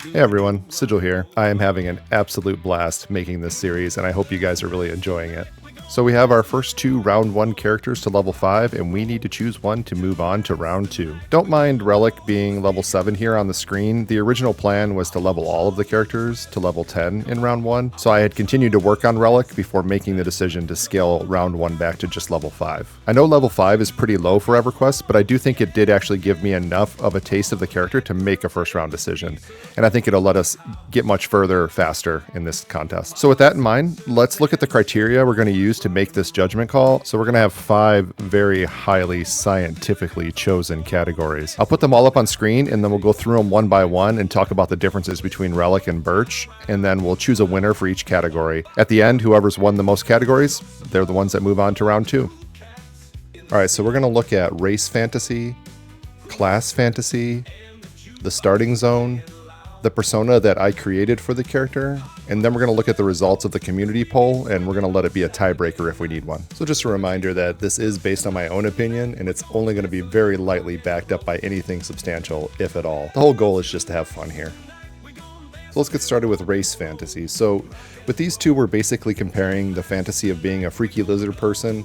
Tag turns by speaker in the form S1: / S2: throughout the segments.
S1: Hey everyone, Sigil here. I am having an absolute blast making this series, and I hope you guys are really enjoying it. So we have our first two round 1 characters to level 5, and we need to choose one to move on to round 2. Don't mind Rellik being level 7 here on the screen. The original plan was to level all of the characters to level 10 in round 1, so I had continued to work on Rellik before making the decision to scale round 1 back to just level 5. I know level 5 is pretty low for Everquest, but I do think it did actually give me enough of a taste of the character to make a first round decision, and I think it'll let us get much further faster in this contest. So with that in mind, let's look at the criteria we're going to use to make this judgment call. So we're going to have 5 very highly scientifically chosen categories. I'll put them all up on screen, and then we'll go through them one by one and talk about the differences between Rellik and Burch, and then we'll choose a winner for each category. At the end, whoever's won the most categories, they're the ones that move on to round 2. All right, so we're going to look at race fantasy, class fantasy, the starting zone, the persona that I created for the character, and then we're going to look at the results of the community poll, and we're going to let it be a tiebreaker if we need one. So just a reminder that this is based on my own opinion, and it's only going to be very lightly backed up by anything substantial, if at all. The whole goal is just to have fun here. So let's get started with race fantasy. So with these two, we're basically comparing the fantasy of being a freaky lizard person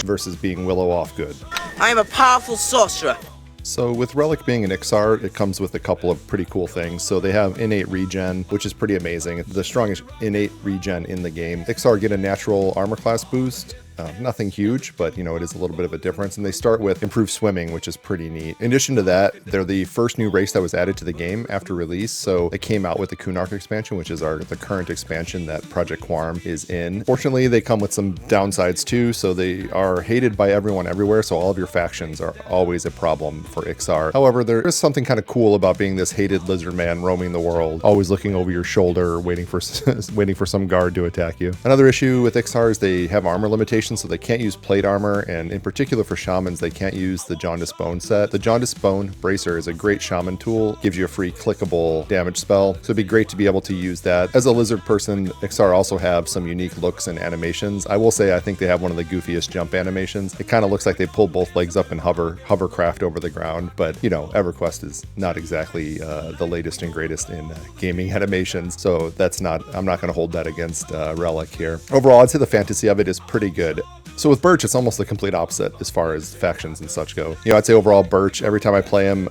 S1: versus being Willow Offgood.
S2: I am a powerful sorcerer.
S1: So with Rellik being an Iksar, it comes with a couple of pretty cool things. So they have innate regen, which is pretty amazing. The strongest innate regen in the game. Iksar get a natural armor class boost. Nothing huge, but you know, it is a little bit of a difference. And they start with improved swimming, which is pretty neat. In addition to that, they're the first new race that was added to the game after release. So it came out with the Kunark expansion, which is the current expansion that Project Quarm is in. Fortunately, they come with some downsides too. So they are hated by everyone everywhere. So all of your factions are always a problem for Iksar. However, there is something kind of cool about being this hated lizard man roaming the world, always looking over your shoulder, waiting for some guard to attack you. Another issue with Iksar is they have armor limitations. So they can't use plate armor, and in particular for shamans, they can't use the Jaundice Bone set. The Jaundice Bone Bracer is a great shaman tool, gives you a free clickable damage spell, so it'd be great to be able to use that. As a lizard person, Iksar also have some unique looks and animations. I will say I think they have one of the goofiest jump animations. It kind of looks like they pull both legs up and hovercraft over the ground, but you know, Everquest is not exactly the latest and greatest in gaming animations, so I'm not going to hold that against Rellik here. Overall, I'd say the fantasy of it is pretty good. So with Burch, it's almost the complete opposite as far as factions and such go. You know, I'd say overall Burch, every time I play him,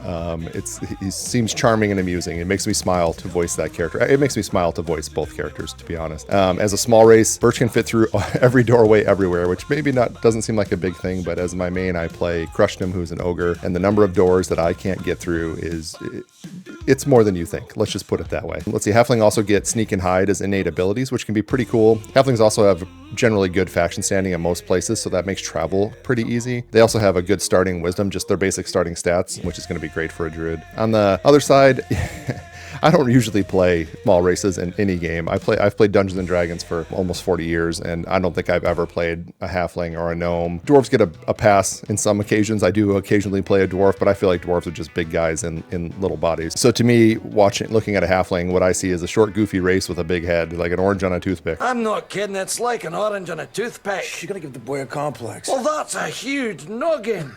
S1: he seems charming and amusing. It makes me smile to voice that character. It makes me smile to voice both characters, to be honest. As a small race, Burch can fit through every doorway everywhere, which maybe doesn't seem like a big thing, but as my main, I play Crushnum, who's an ogre, and the number of doors that I can't get through it's more than you think. Let's just put it that way. Let's see, Halfling also get Sneak and Hide as innate abilities, which can be pretty cool. Halflings also have generally good faction standing in most places, so that makes travel pretty easy. They also have a good starting wisdom, just their basic starting stats, which is going to be great for a druid. On the other side, I don't usually play small races in any game. I've played Dungeons and Dragons for almost 40 years, and I don't think I've ever played a halfling or a gnome. Dwarves get a pass in some occasions. I do occasionally play a dwarf, but I feel like dwarves are just big guys in little bodies. So to me, looking at a halfling, what I see is a short, goofy race with a big head, like an orange on a toothpick.
S3: I'm not kidding. It's like an orange on a toothpick.
S4: You're gonna give the boy a complex.
S3: Well, that's a huge noggin.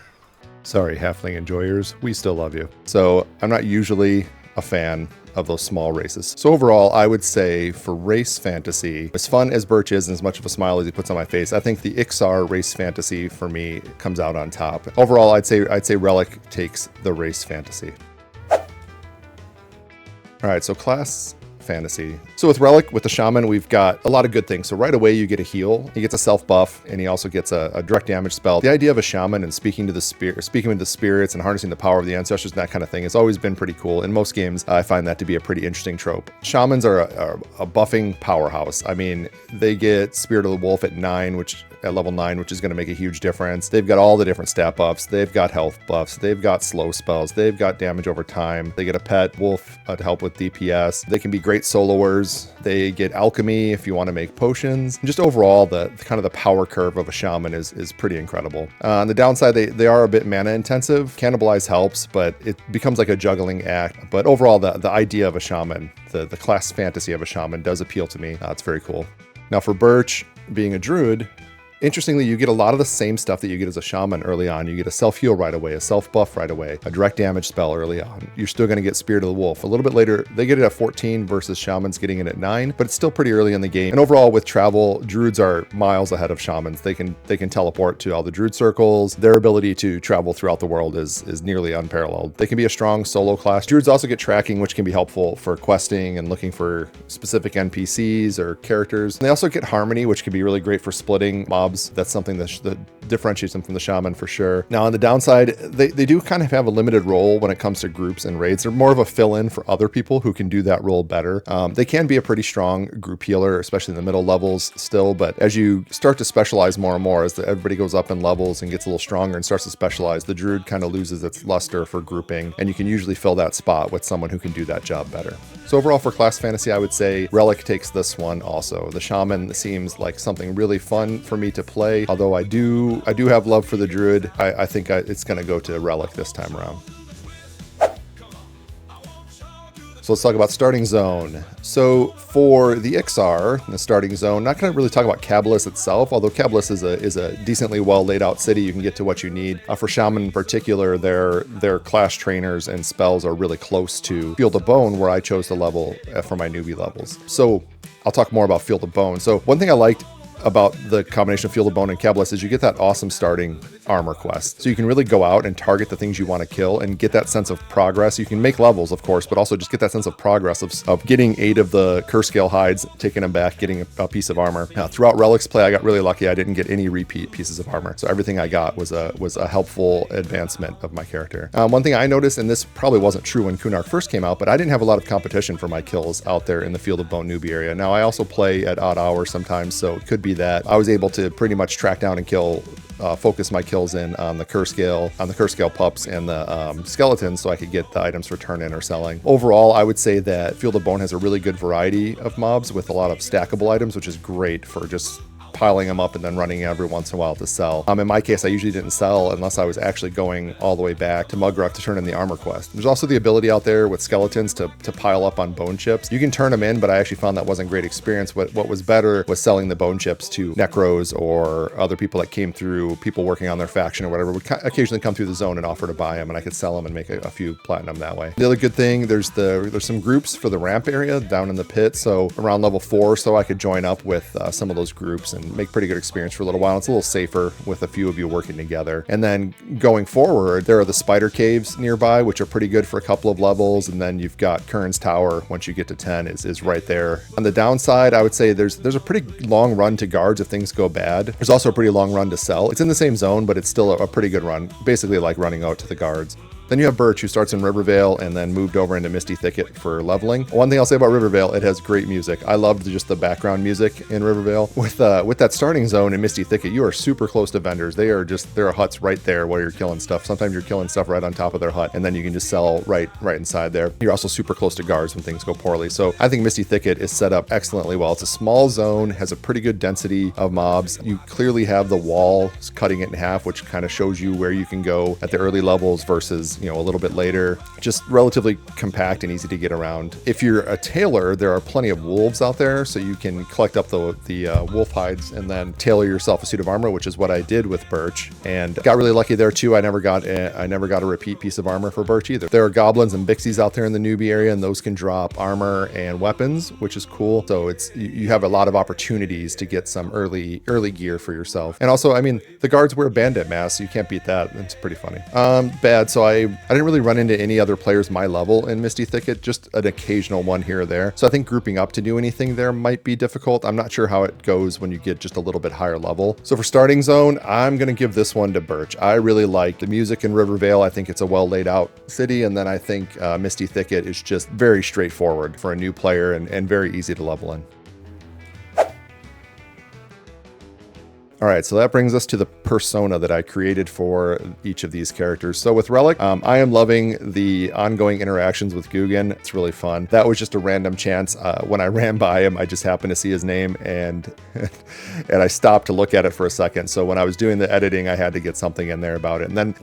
S1: Sorry, halfling enjoyers, we still love you. So I'm not usually a fan of those small races. So overall, I would say for race fantasy, as fun as Burch is and as much of a smile as he puts on my face, I think the Iksar race fantasy for me comes out on top. Overall, I'd say Rellik takes the race fantasy. All right, so class fantasy. So with Rellik, with the Shaman, we've got a lot of good things. So right away, you get a heal. He gets a self buff, and he also gets a direct damage spell. The idea of a Shaman and speaking with the spirits and harnessing the power of the ancestors and that kind of thing has always been pretty cool. In most games, I find that to be a pretty interesting trope. Shamans are a buffing powerhouse. I mean, they get Spirit of the Wolf at level 9, which is going to make a huge difference. They've got all the different stat buffs. They've got health buffs. They've got slow spells. They've got damage over time. They get a pet wolf to help with DPS. They can be great soloers. They get alchemy if you want to make potions. And just overall, the kind of the power curve of a shaman is pretty incredible. On the downside, they are a bit mana intensive. Cannibalize helps, but it becomes like a juggling act. But overall, the idea of a shaman, the class fantasy of a shaman does appeal to me. It's very cool. Now for Burch, being a druid, Interestingly, you get a lot of the same stuff that you get as a shaman early on. You get a self-heal right away, a self-buff right away, a direct damage spell early on. You're still going to get Spirit of the Wolf. A little bit later, they get it at 14 versus shamans getting it at 9, but it's still pretty early in the game. And overall, with travel, druids are miles ahead of shamans. They can teleport to all the druid circles. Their ability to travel throughout the world is nearly unparalleled. They can be a strong solo class. Druids also get tracking, which can be helpful for questing and looking for specific NPCs or characters. And they also get harmony, which can be really great for splitting mobs. That's something that differentiates them from the shaman for sure. Now on the downside, they do kind of have a limited role when it comes to groups and raids. They're more of a fill-in for other people who can do that role better. They can be a pretty strong group healer, especially in the middle levels still, but as you start to specialize more and more, as everybody goes up in levels and gets a little stronger and starts to specialize, the druid kind of loses its luster for grouping, and you can usually fill that spot with someone who can do that job better. So overall for class fantasy, I would say Rellik takes this one also. The shaman seems like something really fun for me to play, although I do have love for the druid. I think it's going to go to Rellik this time around. So let's talk about starting zone. So for the Iksar, the starting zone, not going to really talk about Cabalus itself, although Cabalus is a decently well laid out city. You can get to what you need. For Shaman in particular, their class trainers and spells are really close to Field of Bone, where I chose to level for my newbie levels. So I'll talk more about Field of Bone. So one thing I liked about the combination of Field of Bone and Cabalus is you get that awesome starting armor quest. So you can really go out and target the things you want to kill and get that sense of progress. You can make levels, of course, but also just get that sense of progress of getting 8 of the curse scale hides, taking them back, getting a piece of armor. Now, throughout Rellik's play, I got really lucky. I didn't get any repeat pieces of armor. So everything I got was a helpful advancement of my character. One thing I noticed, and this probably wasn't true when Kunark first came out, but I didn't have a lot of competition for my kills out there in the Field of Bone newbie area. Now, I also play at odd hours sometimes, so it could be that I was able to pretty much track down and kill focus my kills in on the curse scale pups and the skeletons, so I could get the items for turn in or selling. Overall, I would say that Field of Bone has a really good variety of mobs with a lot of stackable items, which is great for just piling them up and then running every once in a while to sell. In my case, I usually didn't sell unless I was actually going all the way back to Mugruk to turn in the armor quest. There's also the ability out there with skeletons to pile up on bone chips. You can turn them in, but I actually found that wasn't a great experience. What was better was selling the bone chips to necros or other people that came through, people working on their faction or whatever, would occasionally come through the zone and offer to buy them, and I could sell them and make a few platinum that way. The other good thing, there's some groups for the ramp area down in the pit, so around level 4 or so I could join up with some of those groups and make pretty good experience for a little while. It's a little safer with a few of you working together. And then going forward, there are the spider caves nearby, which are pretty good for a couple of levels. And then you've got Kern's Tower, once you get to 10, is right there. On the downside, I would say there's a pretty long run to guards if things go bad. There's also a pretty long run to sell. It's in the same zone, but it's still a pretty good run, basically like running out to the guards. Then you have Burch, who starts in Rivervale and then moved over into Misty Thicket for leveling. One thing I'll say about Rivervale, it has great music. I loved just the background music in Rivervale. With that starting zone in Misty Thicket, you are super close to vendors. There are huts right there while you're killing stuff. Sometimes you're killing stuff right on top of their hut, and then you can just sell right inside there. You're also super close to guards when things go poorly. So I think Misty Thicket is set up excellently well. It's a small zone, has a pretty good density of mobs. You clearly have the wall cutting it in half, which kind of shows you where you can go at the early levels versus a little bit later. Just relatively compact and easy to get around. If you're a tailor, there are plenty of wolves out there, so you can collect up the wolf hides and then tailor yourself a suit of armor, which is what I did with Burch, and got really lucky there too. I never got a repeat piece of armor for Burch either. There are goblins and bixies out there in the newbie area, and those can drop armor and weapons, which is cool. So you have a lot of opportunities to get some early gear for yourself. And also, the guards wear bandit masks, so you can't beat that. It's pretty funny. Bad. So I didn't really run into any other players my level in Misty Thicket, just an occasional one here or there. So I think grouping up to do anything there might be difficult. I'm not sure how it goes when you get just a little bit higher level. So for starting zone, I'm going to give this one to Burch. I really like the music in Rivervale. I think it's a well laid out city. And then I think Misty Thicket is just very straightforward for a new player and very easy to level in. All right, so that brings us to the persona that I created for each of these characters. So with Rellik, I am loving the ongoing interactions with Guggen. It's really fun. That was just a random chance. When I ran by him, I just happened to see his name and I stopped to look at it for a second. So when I was doing the editing, I had to get something in there about it. And then,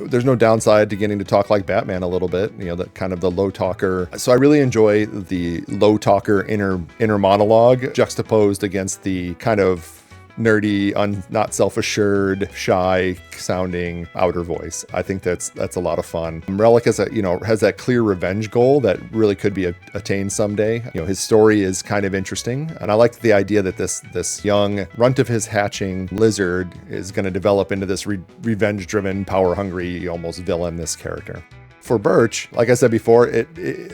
S1: there's no downside to getting to talk like Batman a little bit, the kind of the low talker. So I really enjoy the low talker inner monologue juxtaposed against the kind of nerdy, not self-assured, shy sounding outer voice. I think that's a lot of fun. Rellik has that clear revenge goal that really could be attained someday. His story is kind of interesting, and I like the idea that this young runt of his hatching lizard is going to develop into this revenge-driven, power-hungry, almost villainous character. For Burch, like I said before,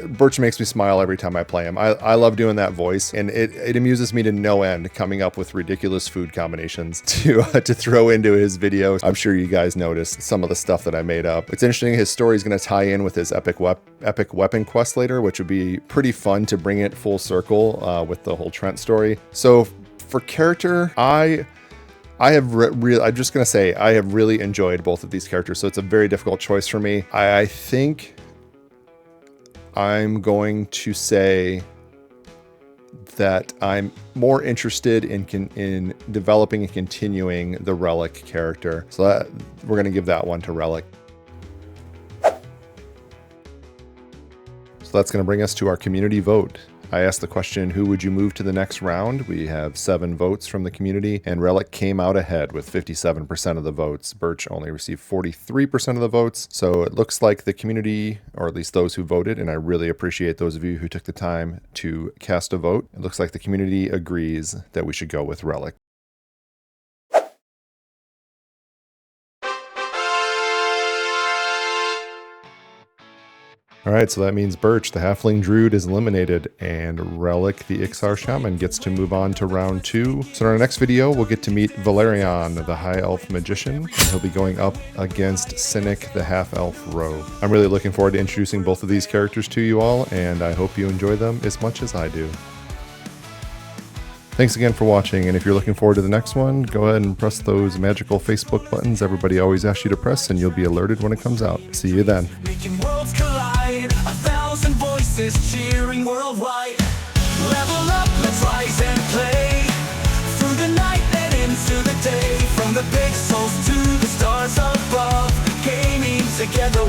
S1: Burch makes me smile every time I play him. I love doing that voice, and it amuses me to no end coming up with ridiculous food combinations to throw into his videos. I'm sure you guys noticed some of the stuff that I made up. It's interesting, his story is going to tie in with his epic weapon quest later, which would be pretty fun to bring it full circle with the whole Trent story. So for character, I'm just going to say I have really enjoyed both of these characters, so it's a very difficult choice for me. I think I'm going to say that I'm more interested in developing and continuing the Rellik character. So we're going to give that one to Rellik. So that's going to bring us to our community vote. I asked the question, who would you move to the next round? We have 7 votes from the community, and Rellik came out ahead with 57% of the votes. Burch only received 43% of the votes. So it looks like the community, or at least those who voted, and I really appreciate those of you who took the time to cast a vote, it looks like the community agrees that we should go with Rellik. All right, so that means Burch, the Halfling Druid, is eliminated, and Rellik, the Iksar Shaman, gets to move on to round 2. So in our next video, we'll get to meet Valerian, the High Elf Magician, and he'll be going up against Cynic, the Half-Elf Rogue. I'm really looking forward to introducing both of these characters to you all, and I hope you enjoy them as much as I do. Thanks again for watching, and if you're looking forward to the next one, go ahead and press those magical Facebook buttons everybody always asks you to press, and you'll be alerted when it comes out. See you then.
S4: Making worlds collide, 1,000 voices cheering worldwide. Level up, let's rise and play. Through the night and into the day. From the pixels to the stars above. Gaming together.